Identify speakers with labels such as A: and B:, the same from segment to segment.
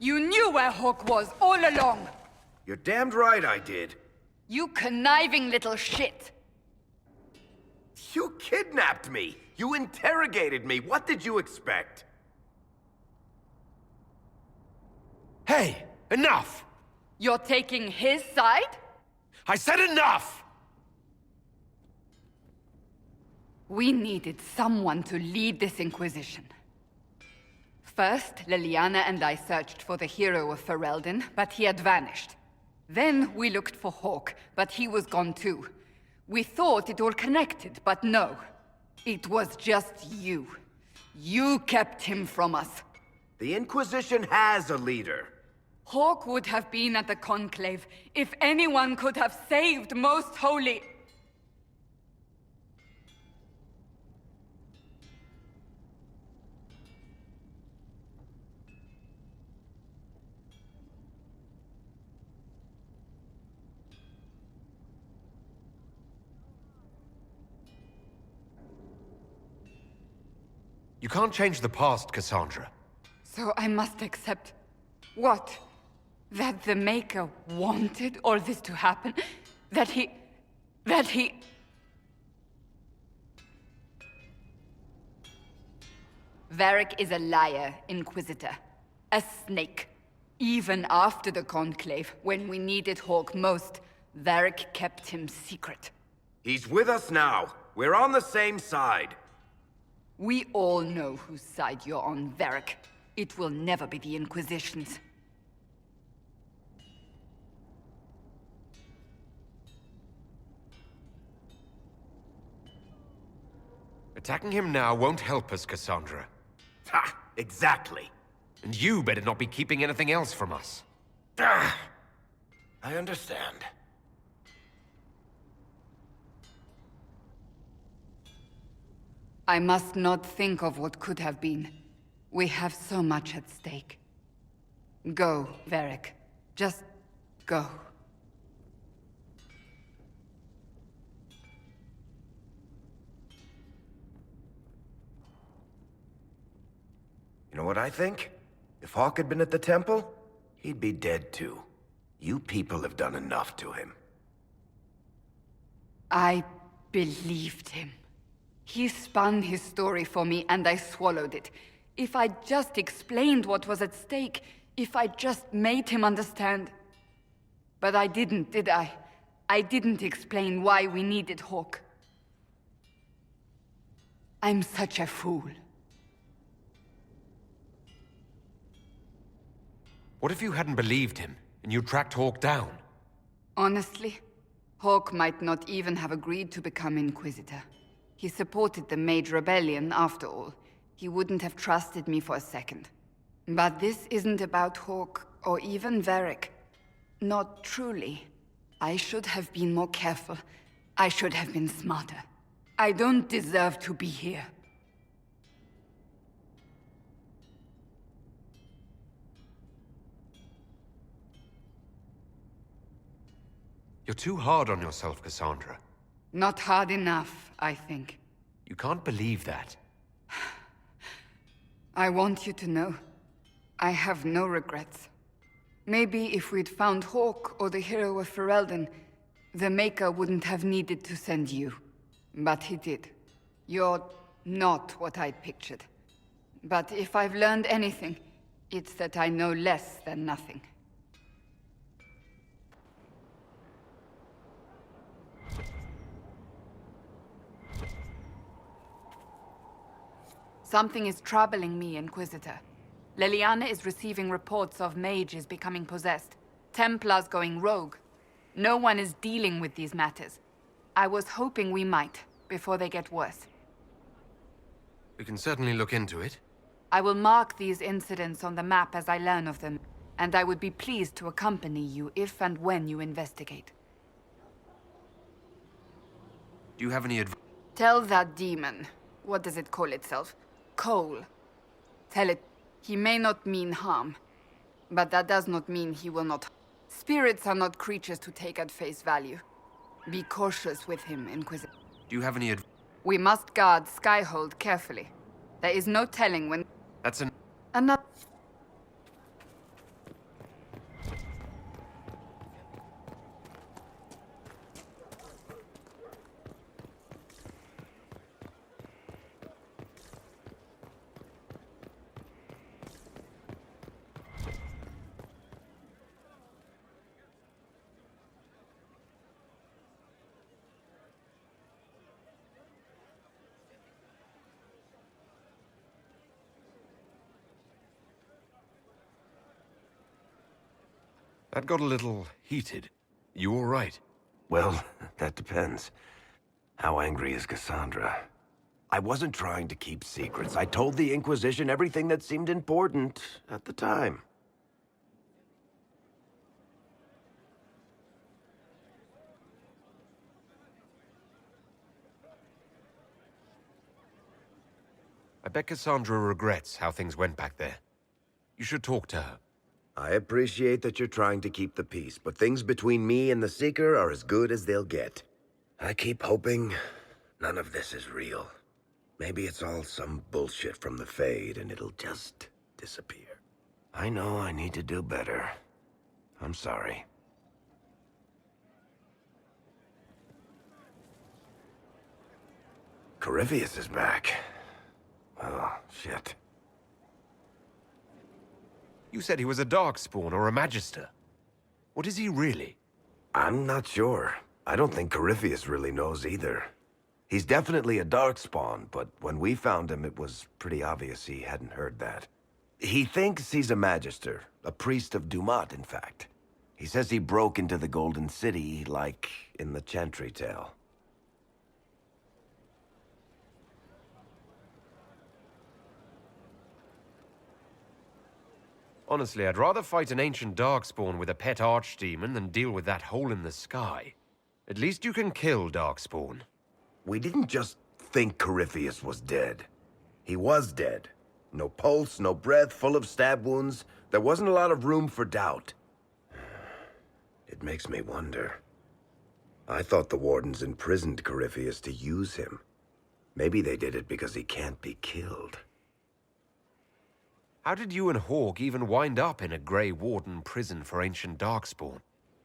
A: You knew where Hawk was all along!
B: You're damned right I did.
A: You conniving little shit!
B: You kidnapped me! You interrogated me! What did you expect?
C: Hey, enough!
A: You're taking his side?
C: I said enough!
A: We needed someone to lead this Inquisition. First, Liliana and I searched for the hero of Ferelden, but he had vanished. Then we looked for Hawk, but he was gone too. We thought it all connected, but no. It was just you. You kept him from us.
B: The Inquisition has a leader.
A: Hawk would have been at the Conclave if anyone could have saved Most Holy...
C: You can't change the past, Cassandra.
A: So I must accept... what? That the Maker wanted all this to happen? That he... Varric is a liar, Inquisitor. A snake. Even after the Conclave, when we needed Hawk most, Varric kept him secret.
B: He's with us now. We're on the same side.
A: We all know whose side you're on, Varric. It will never be the Inquisition's.
C: Attacking him now won't help us, Cassandra.
B: Ha! Exactly.
C: And you better not be keeping anything else from us.
B: Ah, I understand.
A: I must not think of what could have been. We have so much at stake. Go, Varric. Just go.
B: You know what I think? If Hawk had been at the temple, he'd be dead too. You people have done enough to him.
A: I believed him. He spun his story for me, and I swallowed it. If I just explained what was at stake, if I just made him understand... But I didn't, did I? I didn't explain why we needed Hawk. I'm such a fool.
C: What if you hadn't believed him, and you tracked Hawk down?
A: Honestly, Hawk might not even have agreed to become Inquisitor. He supported the Mage Rebellion, after all. He wouldn't have trusted me for a second. But this isn't about Hawk, or even Varric. Not truly. I should have been more careful. I should have been smarter. I don't deserve to be here.
C: You're too hard on yourself, Cassandra.
A: Not hard enough, I think.
C: You can't believe that.
A: I want you to know, I have no regrets. Maybe if we'd found Hawk or the hero of Ferelden, the Maker wouldn't have needed to send you. But he did. You're not what I'd pictured. But if I've learned anything, it's that I know less than nothing. Something is troubling me, Inquisitor. Liliana is receiving reports of mages becoming possessed, Templars going rogue. No one is dealing with these matters. I was hoping we might, before they get worse.
C: We can certainly look into it.
A: I will mark these incidents on the map as I learn of them, and I would be pleased to accompany you if and when you investigate.
C: Do you have any advice?
A: Tell that demon, what does it call itself? Cole. Tell it, he may not mean harm, but that does not mean he will not. Spirits are not creatures to take at face value. Be cautious with him, Inquisitor.
C: Do you have any advice?
A: We must guard Skyhold carefully. There is no telling when...
C: That's an...
A: Another...
C: That got a little heated. You all right?
B: Well, that depends. How angry is Cassandra? I wasn't trying to keep secrets. I told the Inquisition everything that seemed important at the time.
C: I bet Cassandra regrets how things went back there. You should talk to her.
B: I appreciate that you're trying to keep the peace, but things between me and the Seeker are as good as they'll get. I keep hoping none of this is real. Maybe it's all some bullshit from the Fade and it'll just disappear. I know I need to do better. I'm sorry. Corypheus is back. Oh, shit.
C: You said he was a Darkspawn or a Magister. What is he really?
B: I'm not sure. I don't think Corypheus really knows either. He's definitely a Darkspawn, but when we found him, it was pretty obvious he hadn't heard that. He thinks he's a Magister, a priest of Dumat, in fact. He says he broke into the Golden City, like in the Chantry tale.
C: Honestly, I'd rather fight an ancient Darkspawn with a pet archdemon than deal with that hole in the sky. At least you can kill Darkspawn.
B: We didn't just think Corypheus was dead. He was dead. No pulse, no breath, full of stab wounds. There wasn't a lot of room for doubt. It makes me wonder. I thought the Wardens imprisoned Corypheus to use him. Maybe they did it because he can't be killed.
C: How did you and Hawk even wind up in a Grey Warden prison for ancient Darkspawn?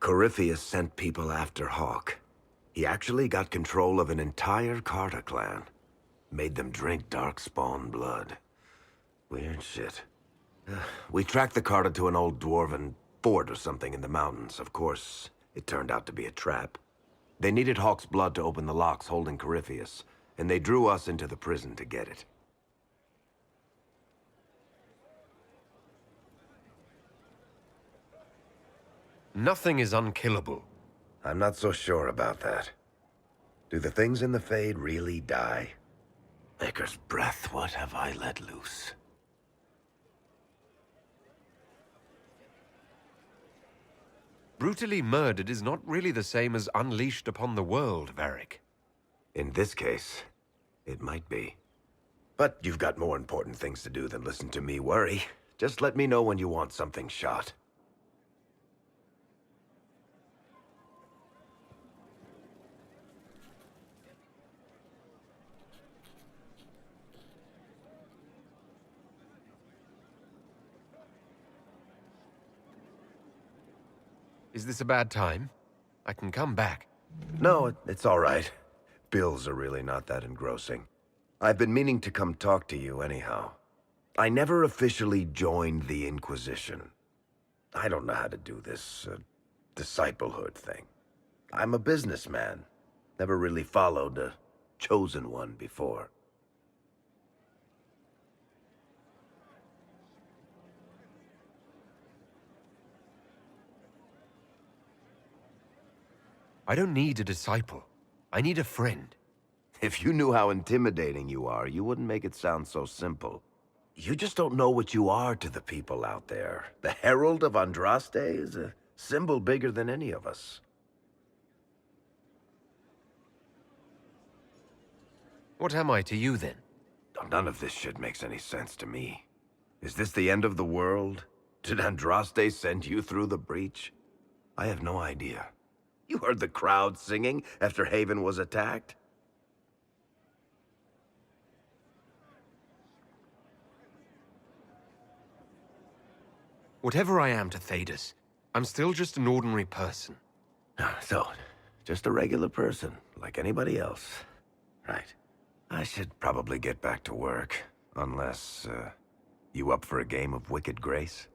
B: Corypheus sent people after Hawk. He actually got control of an entire Carter clan. Made them drink Darkspawn blood. Weird shit. We tracked the Carter to an old dwarven fort or something in the mountains. Of course, it turned out to be a trap. They needed Hawk's blood to open the locks holding Corypheus, and they drew us into the prison to get it.
C: Nothing is unkillable.
B: I'm not so sure about that. Do the things in the Fade really die? Maker's breath, what have I let loose?
C: Brutally murdered is not really the same as unleashed upon the world, Varric.
B: In this case, it might be. But you've got more important things to do than listen to me worry. Just let me know when you want something shot.
C: Is this a bad time? I can come back.
B: No, it's all right. Bills are really not that engrossing. I've been meaning to come talk to you anyhow. I never officially joined the Inquisition. I don't know how to do this, disciplehood thing. I'm a businessman. Never really followed a chosen one before.
C: I don't need a disciple. I need a friend.
B: If you knew how intimidating you are, you wouldn't make it sound so simple. You just don't know what you are to the people out there. The Herald of Andraste is a symbol bigger than any of us.
C: What am I to you, then?
B: None of this shit makes any sense to me. Is this the end of the world? Did Andraste send you through the breach? I have no idea. You heard the crowd singing after Haven was attacked?
C: Whatever I am to Thedas, I'm still just an ordinary person.
B: So, just a regular person, like anybody else. Right. I should probably get back to work. Unless, you up for a game of Wicked Grace?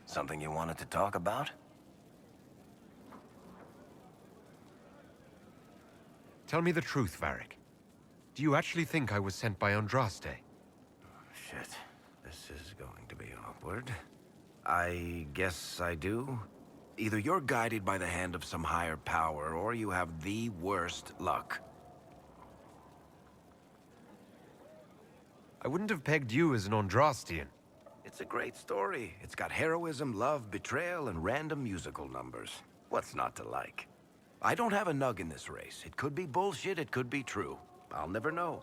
B: Something you wanted to talk about?
C: Tell me the truth, Varric. Do you actually think I was sent by Andraste?
B: Shit. This is going to be awkward. I guess I do. Either you're guided by the hand of some higher power, or you have the worst luck.
C: I wouldn't have pegged you as an Andrastian.
B: It's a great story. It's got heroism, love, betrayal, and random musical numbers. What's not to like? I don't have a nug in this race. It could be bullshit, it could be true. I'll never know.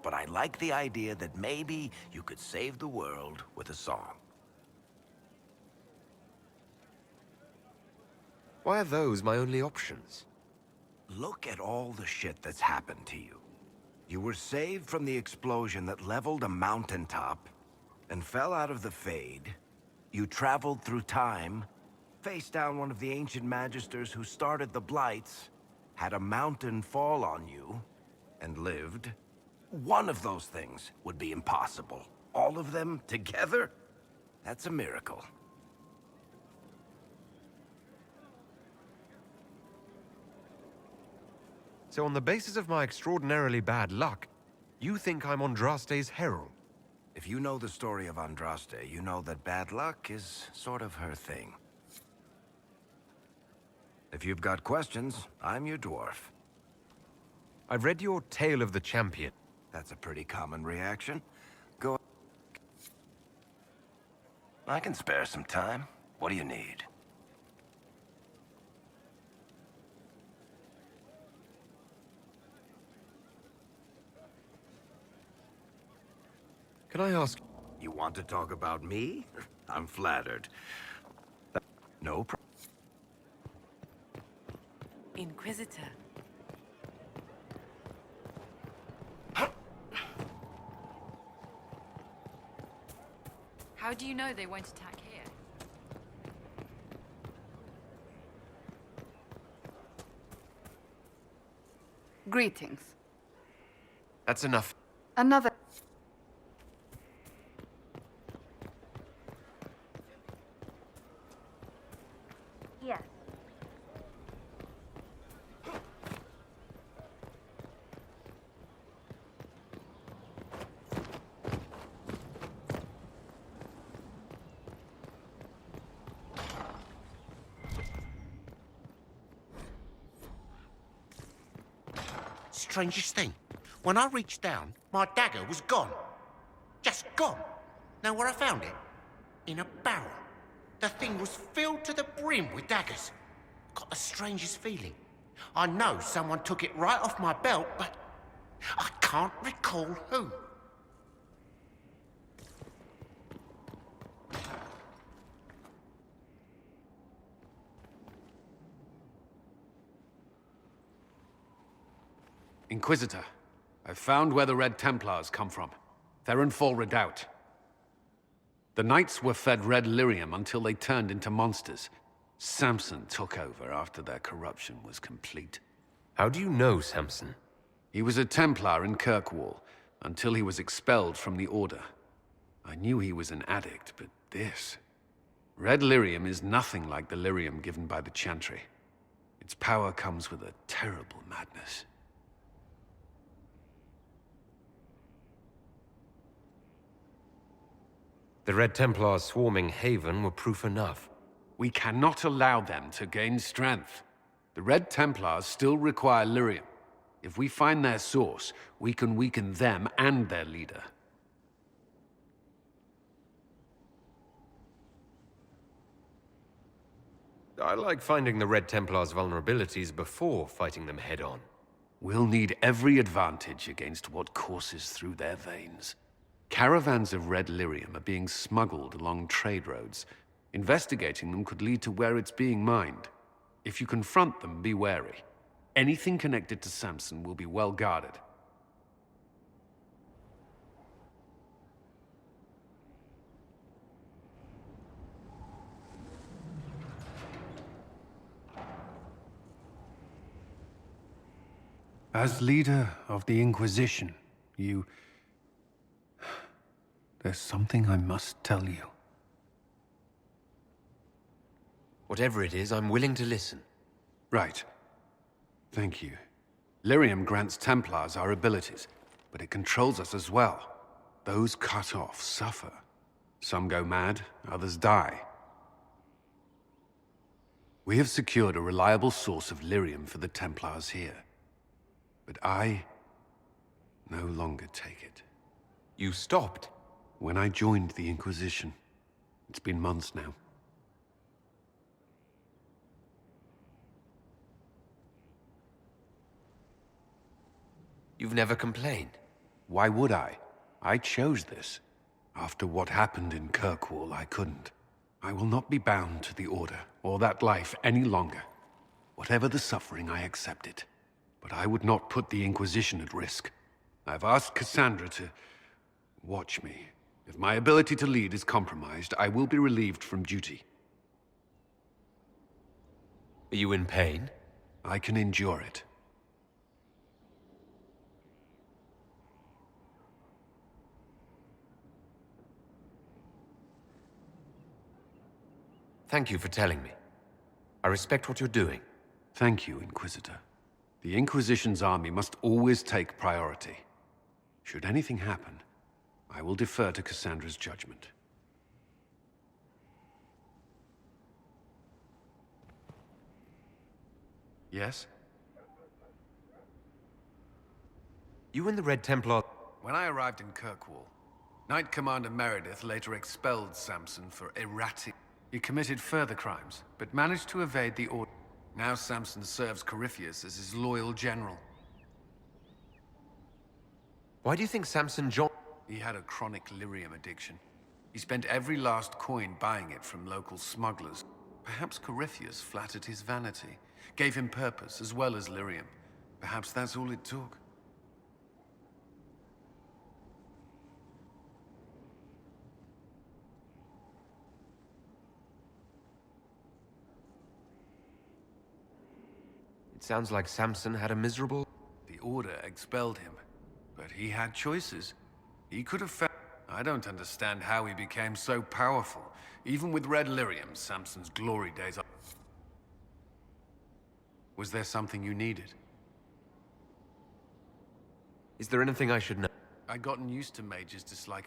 B: But I like the idea that maybe you could save the world with a song.
C: Why are those my only options?
B: Look at all the shit that's happened to you. You were saved from the explosion that leveled a mountaintop and fell out of the Fade. You traveled through time, faced down one of the ancient magisters who started the Blights, had a mountain fall on you, and lived. One of those things would be impossible. All of them together? That's a miracle.
C: So on the basis of my extraordinarily bad luck, you think I'm Andraste's herald?
B: If you know the story of Andraste, you know that bad luck is sort of her thing. If you've got questions, I'm your dwarf.
C: I've read your Tale of the Champion.
B: That's a pretty common reaction. Go. I can spare some time. What do you need?
C: Can I ask...
B: You want to talk about me? I'm flattered. No problem.
D: Inquisitor.
E: How do you know they won't attack here?
A: Greetings.
C: That's enough.
A: Another...
D: Yes.
F: Strangest thing. When I reached down, my dagger was gone. Just gone. Know where I found it? In a barrel. The thing was filled to the brim with daggers. Got the strangest feeling. I know someone took it right off my belt, but I can't recall who.
G: Inquisitor, I've found where the Red Templars come from. They're in Fall Redoubt. The Knights were fed red lyrium until they turned into monsters. Samson took over after their corruption was complete.
C: How do you know Samson?
G: He was a Templar in Kirkwall, until he was expelled from the Order. I knew he was an addict, but this... Red lyrium is nothing like the lyrium given by the Chantry. Its power comes with a terrible madness.
C: The Red Templars swarming Haven were proof enough.
G: We cannot allow them to gain strength. The Red Templars still require lyrium. If we find their source, we can weaken them and their leader.
C: I like finding the Red Templars' vulnerabilities before fighting them head-on.
G: We'll need every advantage against what courses through their veins. Caravans of red lyrium are being smuggled along trade roads. Investigating them could lead to where it's being mined. If you confront them, be wary. Anything connected to Samson will be well guarded. As leader of the Inquisition, There's something I must tell you.
C: Whatever it is, I'm willing to listen.
G: Right. Thank you. Lyrium grants Templars our abilities, but it controls us as well. Those cut off suffer. Some go mad, others die. We have secured a reliable source of lyrium for the Templars here. But I no longer take it.
C: You stopped?
G: When I joined the Inquisition. It's been months now.
C: You've never complained?
G: Why would I? I chose this. After what happened in Kirkwall, I couldn't. I will not be bound to the Order, or that life any longer. Whatever the suffering, I accept it. But I would not put the Inquisition at risk. I've asked Cassandra to watch me. If my ability to lead is compromised, I will be relieved from duty.
C: Are you in pain?
G: I can endure it.
C: Thank you for telling me. I respect what you're doing.
G: Thank you, Inquisitor. The Inquisition's army must always take priority. Should anything happen, I will defer to Cassandra's judgment. Yes?
C: You and the Red Templar...
G: When I arrived in Kirkwall, Knight Commander Meredith later expelled Samson for erratic... He committed further crimes, but managed to evade the order. Now Samson serves Corypheus as his loyal general.
C: Why do you think Samson joined...
G: He had a chronic lyrium addiction. He spent every last coin buying it from local smugglers. Perhaps Corypheus flattered his vanity, gave him purpose as well as lyrium. Perhaps that's all it took.
C: It sounds like Samson had a miserable...
G: The Order expelled him, but he had choices. He could have found... I don't understand how he became so powerful. Even with red lyrium, Samson's glory days are... Was there something you needed?
C: Is there anything I should know?
G: I'd gotten used to mages disliking